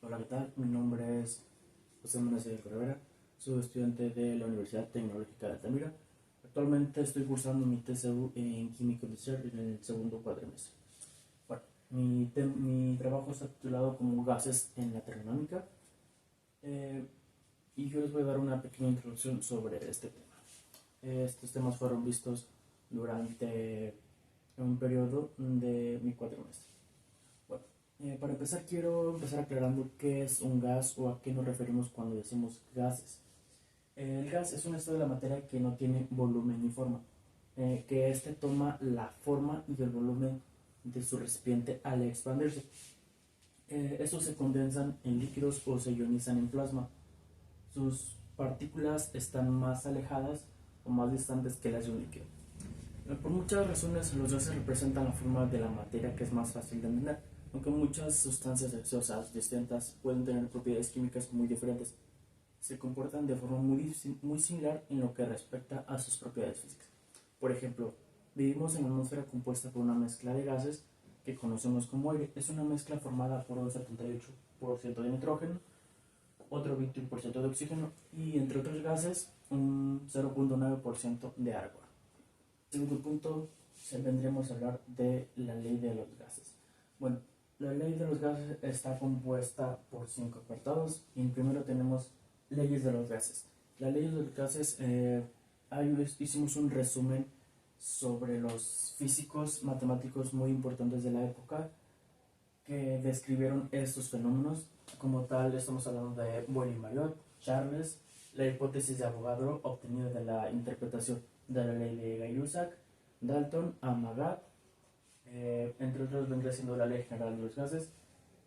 Hola, ¿qué tal? Mi nombre es José Manuel Correa, soy estudiante de la Universidad Tecnológica de Altamira. Actualmente estoy cursando mi TCU en Química Industrial en el segundo cuatrimestre. Bueno, mi trabajo está titulado como Gases en la Termodinámica eh, y yo les voy a dar una pequeña introducción sobre este tema. Estos temas fueron vistos durante un periodo de mi cuatrimestre. Bueno, para empezar quiero empezar aclarando qué es un gas o a qué nos referimos cuando decimos gases. El gas es un estado de la materia que no tiene volumen ni forma, que éste toma la forma y el volumen de su recipiente al expandirse. Estos se condensan en líquidos o se ionizan en plasma. Sus partículas están más alejadas o más distantes que las de un líquido. Por muchas razones, los gases representan la forma de la materia que es más fácil de entender, aunque muchas sustancias gaseosas distintas pueden tener propiedades químicas muy diferentes. Se comportan de forma muy similar en lo que respecta a sus propiedades físicas. Por ejemplo, vivimos en una atmósfera compuesta por una mezcla de gases que conocemos como aire. Es una mezcla formada por un 78% de nitrógeno, otro 21% de oxígeno y, entre otros gases, un 0,9% de agua. Segundo punto, vendremos a hablar de la ley de los gases. Bueno, la ley de los gases está compuesta por 5 apartados y primero tenemos leyes de los gases. Las leyes de los gases, hicimos un resumen sobre los físicos matemáticos muy importantes de la época que describieron estos fenómenos. Como tal, estamos hablando de Boyle-Mariotte, Charles, la hipótesis de Avogadro obtenida de la interpretación de la ley de Gay-Lussac, Dalton, Amagat, entre otros vendría siendo la ley general de los gases,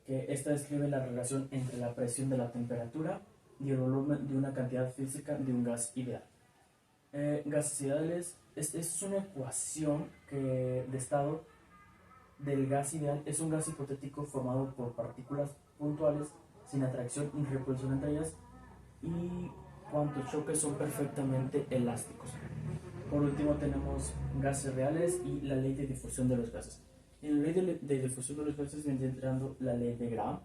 que esta describe la relación entre la presión de la temperatura y el volumen de una cantidad física de un gas ideal. Gases ideales es una ecuación de estado del gas ideal. Es un gas hipotético formado por partículas puntuales sin atracción ni repulsión entre ellas y cuantos choques son perfectamente elásticos. Por último tenemos gases reales y la ley de difusión de los gases. En la ley de difusión de los gases viene entrando la ley de Graham,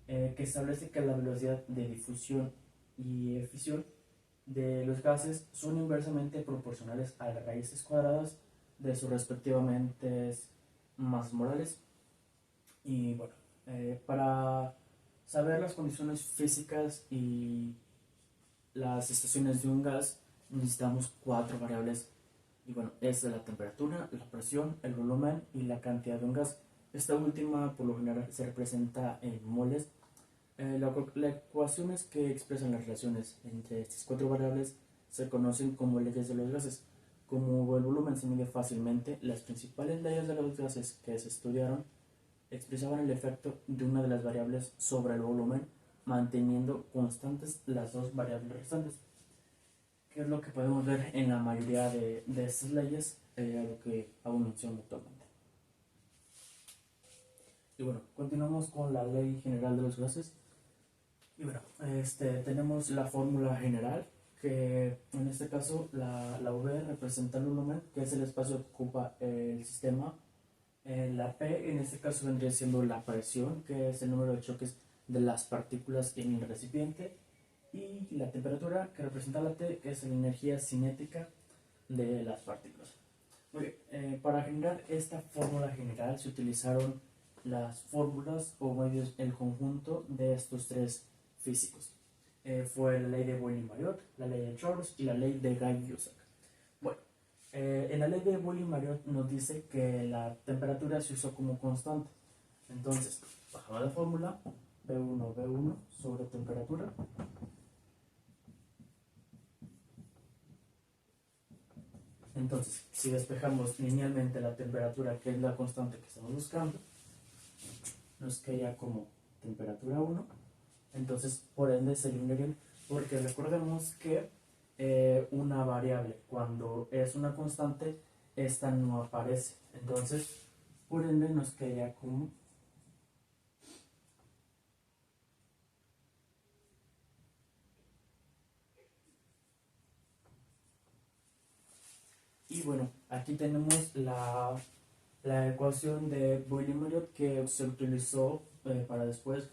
que establece que la velocidad de difusión y fisión de los gases son inversamente proporcionales a las raíces cuadradas de sus respectivamente masas molares. Y bueno, para saber las condiciones físicas y las estaciones de un gas necesitamos 4 variables. Y bueno, es la temperatura, la presión, el volumen y la cantidad de un gas. Esta última por lo general se representa en moles. Las ecuaciones que expresan las relaciones entre estas 4 variables se conocen como leyes de los gases. Como el volumen se mide fácilmente, las principales leyes de los gases que se estudiaron expresaban el efecto de una de las variables sobre el volumen, manteniendo constantes las 2 variables restantes, que es lo que podemos ver en la mayoría de estas leyes, a lo que hago mención actualmente. Y bueno, continuamos con la ley general de los gases. Y bueno, tenemos la fórmula general, que en este caso la V representa el volumen, que es el espacio que ocupa el sistema. La P en este caso vendría siendo la presión, que es el número de choques de las partículas en el recipiente. Y la temperatura, que representa la T, que es la energía cinética de las partículas. Muy bien, para generar esta fórmula general se utilizaron las fórmulas o medios, el conjunto de estos tres físicos. Fue la ley de Boyle-Mariotte, la ley de Charles y la ley de Gay-Lussac. Bueno, en la ley de Boyle-Mariotte nos dice que la temperatura se usó como constante. Entonces, bajaba la fórmula, B1 sobre temperatura. Entonces, si despejamos linealmente la temperatura, que es la constante que estamos buscando, nos queda como temperatura 1. Entonces, por ende, se eliminarían, porque recordemos que una variable, cuando es una constante, esta no aparece. Entonces, por ende, nos quedaría como y bueno, aquí tenemos la ecuación de Boyle-Mariotte que se utilizó para después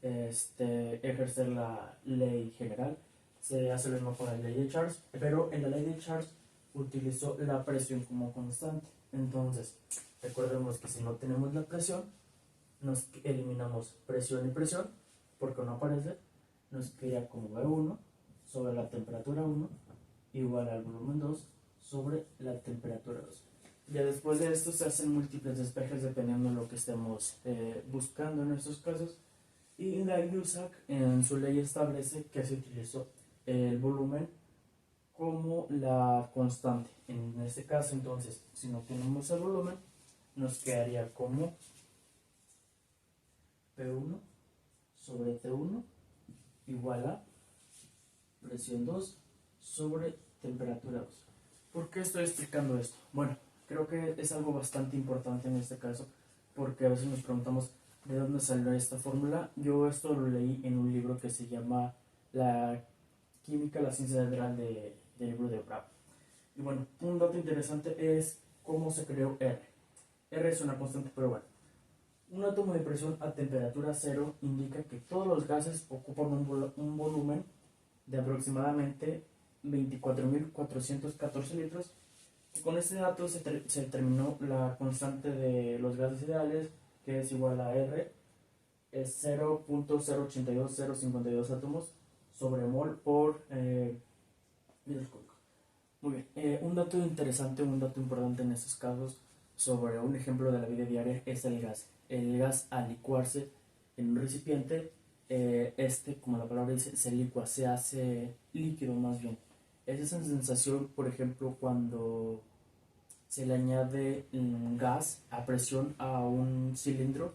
ejercer la ley general. Se hace lo mismo con la ley de Charles, pero en la ley de Charles utilizó la presión como constante. Entonces, recordemos que si no tenemos la presión, nos eliminamos presión y presión, porque no aparece, nos queda como V1 sobre la temperatura 1 igual al volumen 2 sobre la temperatura 2. Ya después de esto se hacen múltiples despejes dependiendo de lo que estemos buscando en estos casos. Y Lagrange en su ley establece que se utilizó el volumen como la constante. En este caso, entonces, si no tenemos el volumen, nos quedaría como P1 sobre T1 igual a presión 2 sobre temperatura 2. ¿Por qué estoy explicando esto? Bueno, creo que es algo bastante importante en este caso, porque a veces nos preguntamos de dónde salió esta fórmula. Yo esto lo leí en un libro que se llama La química, la ciencia general del libro de Brown. Y bueno, un dato interesante es cómo se creó R. R es una constante, pero bueno. Un átomo de presión a temperatura cero indica que todos los gases ocupan un volumen de aproximadamente 24.414 litros. Y con este dato se determinó la constante de los gases ideales, que es igual a R, es 0.082052 átomos sobre mol por metros cúbicos. Muy bien, un dato interesante, un dato importante en estos casos sobre un ejemplo de la vida diaria es el gas. El gas al licuarse en un recipiente, como la palabra dice, se licua, se hace líquido más bien. Es esa sensación, por ejemplo, cuando se le añade gas a presión a un cilindro